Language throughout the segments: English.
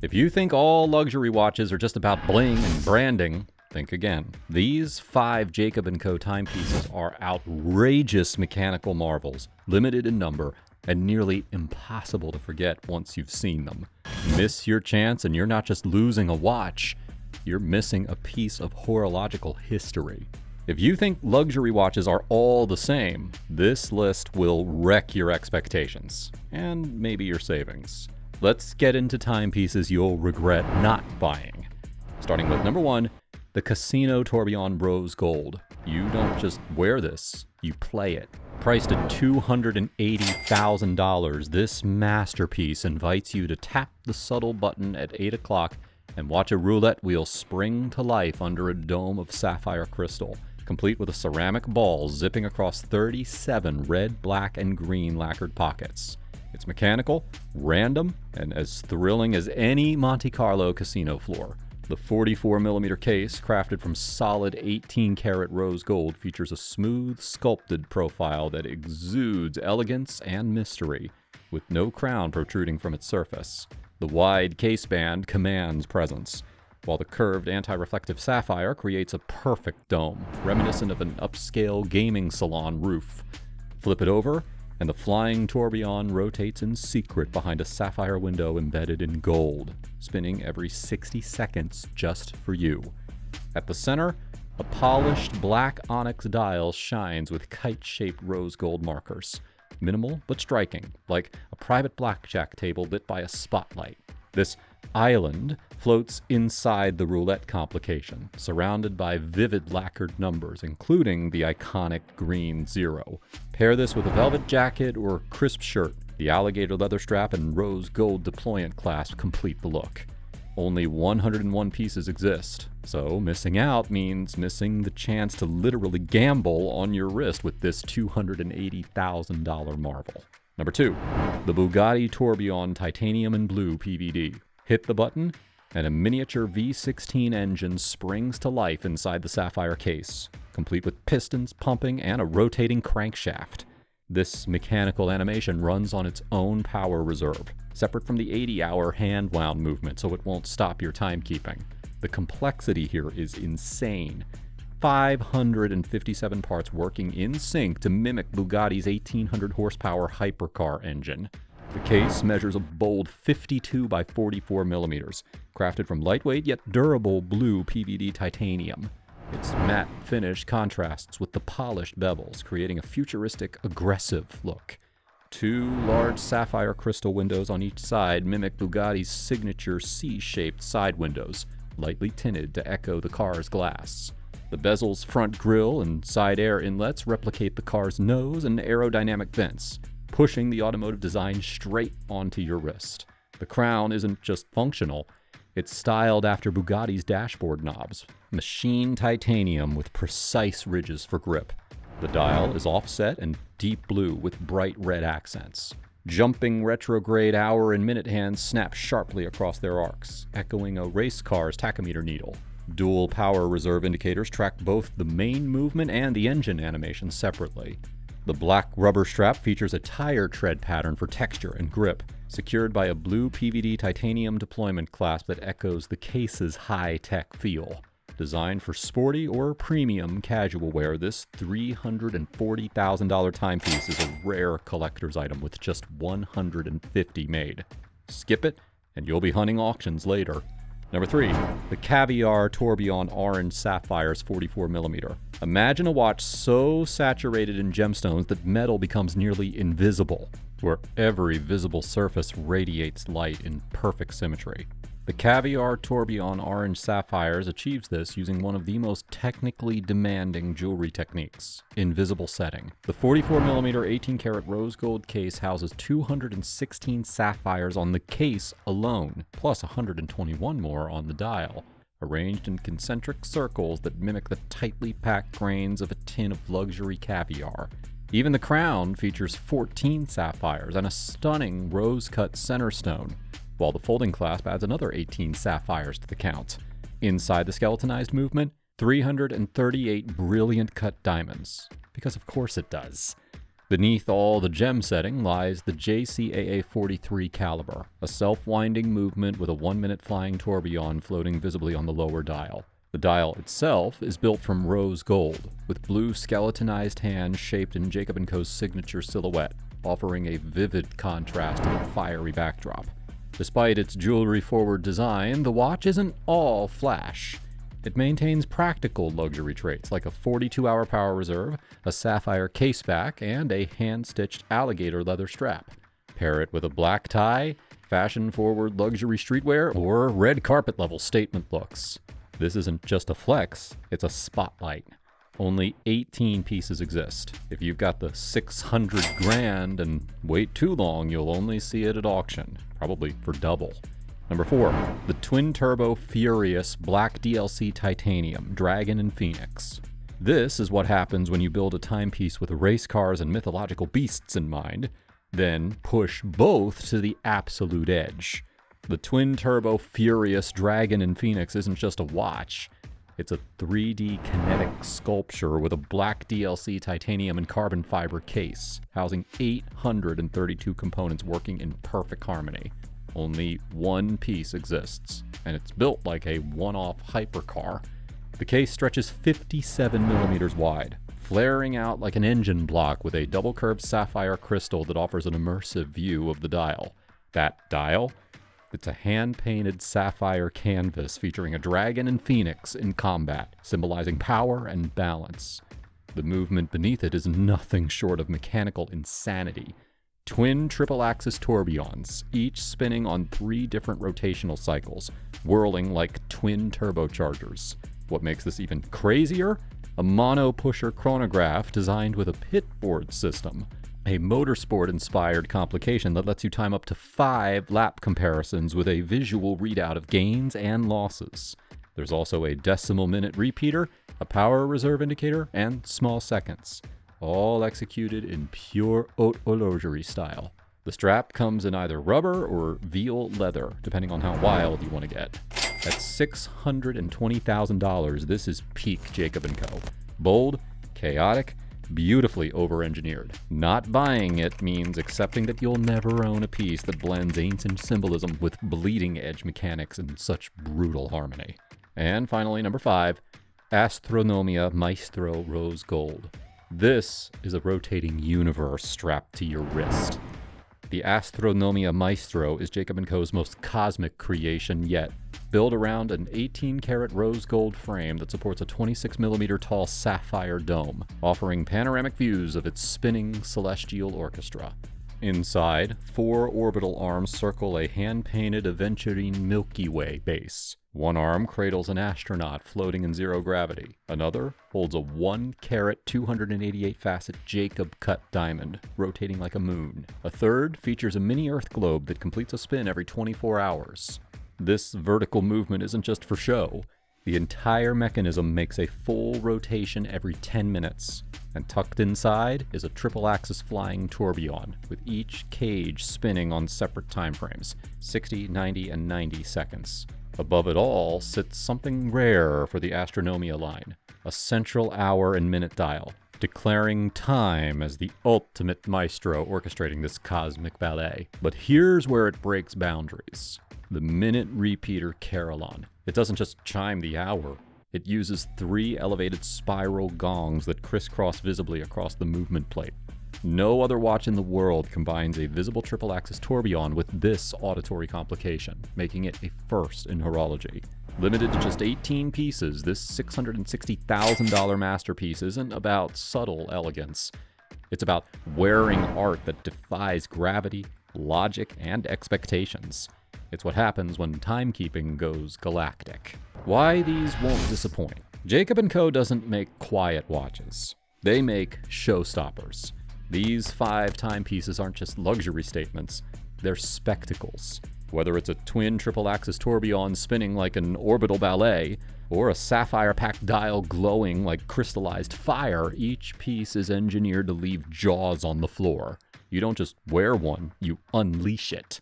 If you think all luxury watches are just about bling and branding, think again. These 5 Jacob & Co. timepieces are outrageous mechanical marvels, limited in number, and nearly impossible to forget once you've seen them. Miss your chance and you're not just losing a watch, you're missing a piece of horological history. If you think luxury watches are all the same, this list will wreck your expectations, and maybe your savings. Let's get into timepieces you'll regret not buying. Starting with number 1, the Casino Tourbillon Rose Gold. You don't just wear this, you play it. Priced at $280,000, this masterpiece invites you to tap the subtle button at 8 o'clock and watch a roulette wheel spring to life under a dome of sapphire crystal, complete with a ceramic ball zipping across 37 red, black, and green lacquered pockets. It's mechanical, random, and as thrilling as any Monte Carlo casino floor. The 44mm case, crafted from solid 18-karat rose gold, features a smooth, sculpted profile that exudes elegance and mystery, with no crown protruding from its surface. The wide case band commands presence, while the curved anti-reflective sapphire creates a perfect dome, reminiscent of an upscale gaming salon roof. Flip it over, and the flying tourbillon rotates in secret behind a sapphire window embedded in gold, spinning every 60 seconds just for you. At the center, a polished black onyx dial shines with kite-shaped rose gold markers. Minimal but striking, like a private blackjack table lit by a spotlight. This island floats inside the roulette complication, surrounded by vivid lacquered numbers, including the iconic green 0. Pair this with a velvet jacket or crisp shirt. The alligator leather strap and rose gold deployant clasp complete the look. Only 101 pieces exist, so missing out means missing the chance to literally gamble on your wrist with this $280,000 marvel. Number 2, the Bugatti Tourbillon Titanium and Blue PVD. Hit the button, and a miniature V16 engine springs to life inside the sapphire case, complete with pistons pumping and a rotating crankshaft. This mechanical animation runs on its own power reserve, separate from the 80-hour hand-wound movement, so it won't stop your timekeeping. The complexity here is insane. 557 parts working in sync to mimic Bugatti's 1800 horsepower hypercar engine. The case measures a bold 52 by 44 millimeters, crafted from lightweight yet durable blue PVD titanium. Its matte finish contrasts with the polished bevels, creating a futuristic, aggressive look. 2 large sapphire crystal windows on each side mimic Bugatti's signature C-shaped side windows, lightly tinted to echo the car's glass. The bezel's front grille and side air inlets replicate the car's nose and aerodynamic vents, pushing the automotive design straight onto your wrist. The crown isn't just functional, it's styled after Bugatti's dashboard knobs, machined titanium with precise ridges for grip. The dial is offset and deep blue with bright red accents. Jumping retrograde hour and minute hands snap sharply across their arcs, echoing a race car's tachometer needle. Dual power reserve indicators track both the main movement and the engine animation separately. The black rubber strap features a tire tread pattern for texture and grip, secured by a blue PVD titanium deployment clasp that echoes the case's high-tech feel. Designed for sporty or premium casual wear, this $340,000 timepiece is a rare collector's item with just 150 made. Skip it, and you'll be hunting auctions later. Number 3, the Caviar Tourbillon Orange Sapphires 44mm. Imagine a watch so saturated in gemstones that metal becomes nearly invisible, where every visible surface radiates light in perfect symmetry. The Caviar Tourbillon Orange Sapphires achieves this using one of the most technically demanding jewelry techniques, invisible setting. The 44mm 18-karat rose gold case houses 216 sapphires on the case alone, plus 121 more on the dial, arranged in concentric circles that mimic the tightly packed grains of a tin of luxury caviar. Even the crown features 14 sapphires and a stunning rose-cut center stone, while the folding clasp adds another 18 sapphires to the count. Inside the skeletonized movement, 338 brilliant cut diamonds, because of course it does. Beneath all the gem setting lies the JCAA 43 caliber, a self-winding movement with a 1-minute flying tourbillon floating visibly on the lower dial. The dial itself is built from rose gold, with blue skeletonized hands shaped in Jacob & Co.'s signature silhouette, offering a vivid contrast to the fiery backdrop. Despite its jewelry-forward design, the watch isn't all flash. It maintains practical luxury traits like a 42-hour power reserve, a sapphire caseback, and a hand-stitched alligator leather strap. Pair it with a black tie, fashion-forward luxury streetwear, or red carpet-level statement looks. This isn't just a flex, it's a spotlight. Only 18 pieces exist. If you've got the 600 grand and wait too long, you'll only see it at auction, probably for double. Number 4, the twin-turbo Furious Black DLC Titanium Dragon and Phoenix. This is what happens when you build a timepiece with race cars and mythological beasts in mind, then push both to the absolute edge. The twin-turbo Furious Dragon and Phoenix isn't just a watch. It's a 3D kinetic sculpture with a black DLC titanium and carbon fiber case, housing 832 components working in perfect harmony. Only one piece exists, and it's built like a one-off hypercar. The case stretches 57 millimeters wide, flaring out like an engine block with a double-curved sapphire crystal that offers an immersive view of the dial. That dial? It's a hand-painted sapphire canvas featuring a dragon and phoenix in combat, symbolizing power and balance. The movement beneath it is nothing short of mechanical insanity. Twin triple-axis tourbillons, each spinning on 3 different rotational cycles, whirling like twin turbochargers. What makes this even crazier? A mono-pusher chronograph designed with a pitboard system, a motorsport-inspired complication that lets you time up to 5 lap comparisons with a visual readout of gains and losses. There's also a decimal-minute repeater, a power reserve indicator, and small seconds, all executed in pure haute horlogerie style. The strap comes in either rubber or veal leather, depending on how wild you want to get. At $620,000, this is peak Jacob & Co. Bold, chaotic, beautifully over-engineered. Not buying it means accepting that you'll never own a piece that blends ancient symbolism with bleeding-edge mechanics in such brutal harmony. And finally, number 5, Astronomia Maestro Rose Gold. This is a rotating universe strapped to your wrist. The Astronomia Maestro is Jacob & Co.'s most cosmic creation yet, built around an 18-karat rose gold frame that supports a 26mm tall sapphire dome, offering panoramic views of its spinning celestial orchestra. Inside, 4 orbital arms circle a hand-painted aventurine Milky Way base. One arm cradles an astronaut floating in zero gravity. Another holds a 1-carat, 288-facet Jacob-cut diamond, rotating like a moon. A third features a mini Earth globe that completes a spin every 24 hours. This vertical movement isn't just for show. The entire mechanism makes a full rotation every 10 minutes. And tucked inside is a triple-axis flying tourbillon, with each cage spinning on separate timeframes, 60, 90, and 90 seconds. Above it all sits something rare for the Astronomia line, a central hour and minute dial, declaring time as the ultimate maestro orchestrating this cosmic ballet. But here's where it breaks boundaries. The minute repeater carillon. It doesn't just chime the hour. It uses 3 elevated spiral gongs that crisscross visibly across the movement plate. No other watch in the world combines a visible triple-axis tourbillon with this auditory complication, making it a first in horology. Limited to just 18 pieces, this $660,000 masterpiece isn't about subtle elegance. It's about wearing art that defies gravity, logic, and expectations. It's what happens when timekeeping goes galactic. Why these won't disappoint? Jacob & Co. doesn't make quiet watches. They make showstoppers. These 5 timepieces aren't just luxury statements, they're spectacles. Whether it's a twin triple-axis tourbillon spinning like an orbital ballet, or a sapphire-packed dial glowing like crystallized fire, each piece is engineered to leave jaws on the floor. You don't just wear one, you unleash it.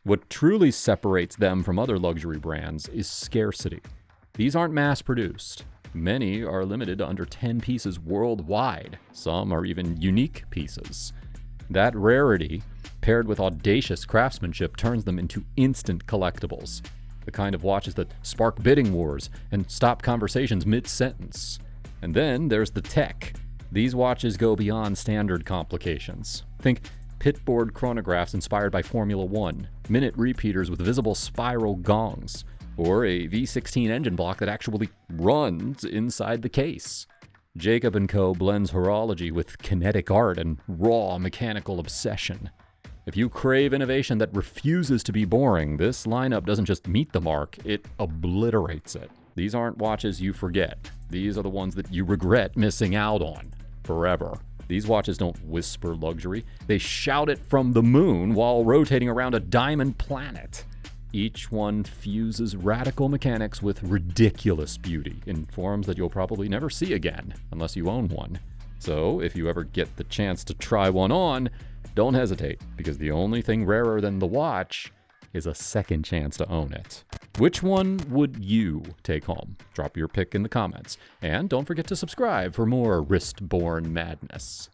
What truly separates them from other luxury brands is scarcity. These aren't mass-produced. Many are limited to under 10 pieces worldwide. Some are even unique pieces. That rarity, paired with audacious craftsmanship, turns them into instant collectibles. The kind of watches that spark bidding wars and stop conversations mid-sentence. And then there's the tech. These watches go beyond standard complications. Think pitboard chronographs inspired by Formula One, minute repeaters with visible spiral gongs, or a V16 engine block that actually runs inside the case. Jacob & Co. blends horology with kinetic art and raw mechanical obsession. If you crave innovation that refuses to be boring, this lineup doesn't just meet the mark, it obliterates it. These aren't watches you forget. These are the ones that you regret missing out on forever. These watches don't whisper luxury. They shout it from the moon while rotating around a diamond planet. Each one fuses radical mechanics with ridiculous beauty in forms that you'll probably never see again unless you own one. So if you ever get the chance to try one on, don't hesitate, because the only thing rarer than the watch is a second chance to own it. Which one would you take home? Drop your pick in the comments. And don't forget to subscribe for more wrist-borne madness.